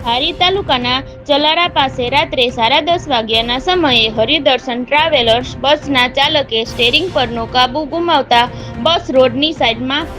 હારી તાલુકાના ચલારા પાસે રાત્રે 10:30 વાગ્યાના સમયે હરિદર્શન ટ્રાવેલર્સ બસના ચાલકે સ્ટીયરિંગ પરનો કાબુ ગુમાવતા બસ રોડની સાઈડમાં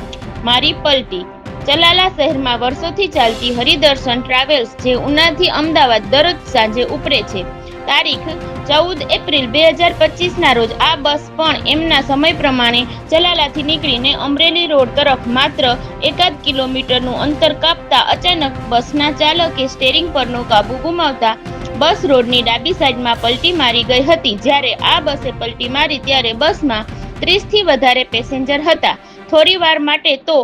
મારી પલટી. ચલાલા શહેરમાં વર્ષોથી ચાલતી હરિદર્શન ટ્રાવેલ્સ જે ઉનાથી અમદાવાદ દરરોજ સાંજે ઉપડે છે. તારીખ 14 એપ્રિલ 2025ના રોજ આ બસ પણ એમના સમય પ્રમાણે ચલાલાથી નીકળીને અમરેલી રોડ તરફ માત્ર 1 કિલોમીટરનું અંતર કાપતા અચાનક બસના ચાલકે સ્ટીયરિંગ પરનો કાબુ ગુમાવતા બસ રોડની ડાબી સાઈડમાં પલટી મારી ગઈ હતી. જ્યારે આ બસે પલટી મારી ત્યારે બસમાં 30થી વધારે પેસેન્જર હતા. થોડી વાર માટે તો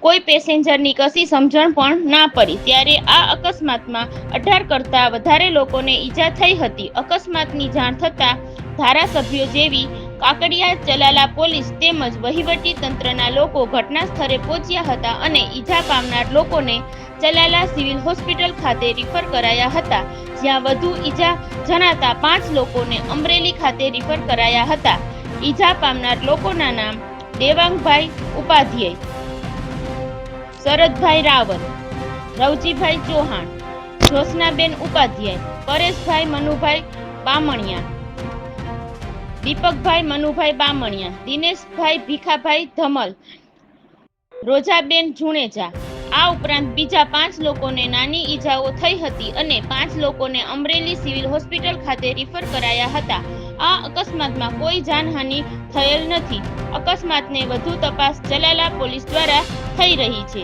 કોઈ પેસેન્જરની કશી સમજણ પણ ના પડી. ત્યારે આ અકસ્માતમાં 18 કરતાં વધારે લોકોને ઈજા થઈ હતી. અકસ્માતની જાણ થતાં ધારાસભ્યો જેવી કાકડિયા, ચલાલા પોલીસ તેમજ વહીવટી તંત્રના લોકો ઘટના સ્થળે પહોંચ્યા હતા અને ઈજા પામનાર લોકોને ચલાલા સિવિલ હોસ્પિટલ ખાતે રિફર કરાયા હતા, જ્યાં વધુ ઈજા જણાતા 5 લોકોને અમરેલી ખાતે રિફર કરાયા હતા. ઈજા પામનાર લોકોના નામ દેવાંગભાઈ ઉપાધ્યાય, શરદભાઈ રાવલ, રવજીભાઈ ચૌહાણ, જ્યોત્સનાબેન ઉપાધ્યાય, પરેશભાઈ મનુભાઈ બામણિયા, દીપકભાઈ મનુભાઈ બામણિયા, દિનેશભાઈ ભીખાભાઈ ધમલ, રોજાબેન જુણેજા. આ ઉપરાંત બીજા 5 લોકોને નાની ઈજાઓ થઈ હતી અને 5 લોકોને અમરેલી સિવિલ હોસ્પિટલ ખાતે રિફર કરાયા હતા. આ અકસ્માતમાં કોઈ જાનહાનિ થયેલ નથી. અકસ્માતને વધુ તપાસ ચલાલા પોલીસ દ્વારા થઈ રહી છે.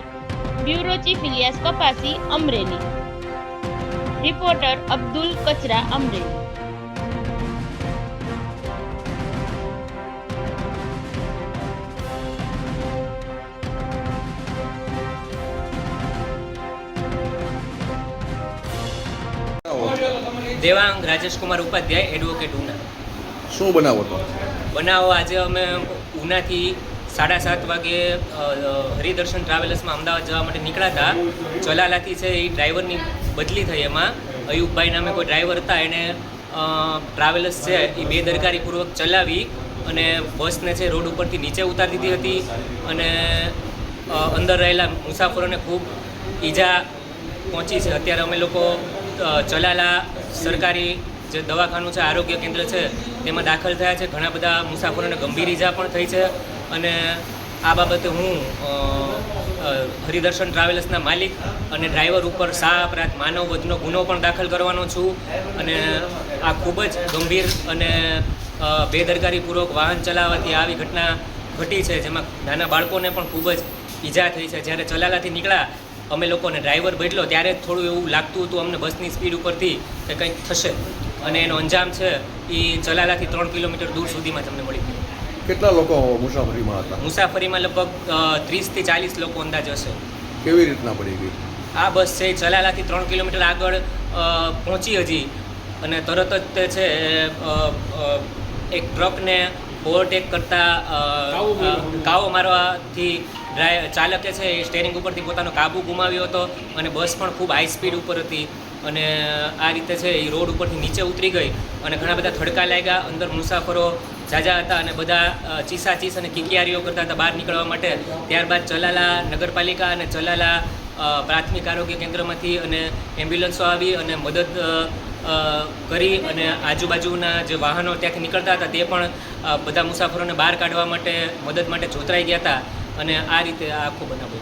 બ્યુરો ચીફ ઇલિયાસ કપાસી, અમરેલી. રિપોર્ટર અબ્દુલ કચરા, અમરેલી. દેવાંગ રાજેશકુમાર ઉપાધ્યાય, એડવોકેટ ઉના. શું બનાવો હતો? બનાવો આજે અમે ઉનાથી 7:30 વાગે હરિદર્શન ટ્રાવેલર્સમાં અમદાવાદ જવા માટે નીકળ્યા હતા. ચલાલાથી છે એ ડ્રાઈવરની બદલી થઈ. એમાં અયુબભાઈ નામે કોઈ ડ્રાઈવર હતા, એને ટ્રાવેલર્સ છે એ બેદરકારીપૂર્વક ચલાવી અને બસને છે રોડ ઉપરથી નીચે ઉતારી દીધી હતી અને અંદર રહેલા મુસાફરોને ખૂબ ઈજા પહોંચી છે. અત્યારે અમે લોકો ચલાલા સરકારી જે દવાખાનું છે, આરોગ્ય કેન્દ્ર છે, તેમાં દાખલ થયા છે. ઘણા બધા મુસાફરોને ગંભીર ઈજા પણ થઈ છે અને આ બાબતે હું હરિદર્શન ટ્રાવેલ્સના માલિક અને ડ્રાઈવર ઉપર અપરાધ માનવ વધનો ગુનો પણ દાખલ કરવાનો છું. અને આ ખૂબ જ ગંભીર અને બેદરકારીપૂર્વક વાહન ચલાવવાથી આવી ઘટના ઘટી છે, જેમાં નાના બાળકોને પણ ખૂબ જ ઈજા થઈ છે. જ્યારે ચલાલાથી નીકળ્યા અમે લોકોને ડ્રાઈવર બેઠલો ત્યારે થોડું એવું લાગતું હતું અમને બસની સ્પીડ ઉપરથી કે કંઈક થશે અને એનો અંજામ છે એ ચલાલાથી 3 કિલોમીટર દૂર સુધીમાં તમને મળી ગયું. કેટલા લોકો મુસાફરીમાં હતા? મુસાફરીમાં લગભગ 30થી 40 લોકો અંદાજ હશે. કેવી રીતના પડી ગઈ? આ બસ છે ચલાલાથી 3 કિલોમીટર આગળ પહોંચી હજી અને તરત જ તે છે એક ટ્રકને ઓવરટેક કરતા કાવો મારવાથી ચાલકે છે એ સ્ટેરિંગ ઉપરથી પોતાનો કાબુ ગુમાવ્યો હતો અને બસ પણ ખૂબ હાઈ સ્પીડ ઉપર હતી અને આ રીતે છે એ રોડ ઉપરથી નીચે ઉતરી ગઈ અને ઘણા બધા થડકા લાગ્યા. અંદર મુસાફરો ઝાઝા હતા અને બધા ચીસાચીસ અને કિકિયારીઓ કરતા હતા બહાર નીકળવા માટે. ત્યારબાદ ચલાલા નગરપાલિકા અને ચલાલા પ્રાથમિક આરોગ્ય કેન્દ્રમાંથી અને એમ્બ્યુલન્સો આવી અને મદદ કરી અને આજુબાજુના જે વાહનો ત્યાંથી નીકળતા હતા તે પણ બધા મુસાફરોને બહાર કાઢવા માટે મદદ માટે જોતરાઈ ગયા હતા અને આ રીતે આ આખો બનાવ.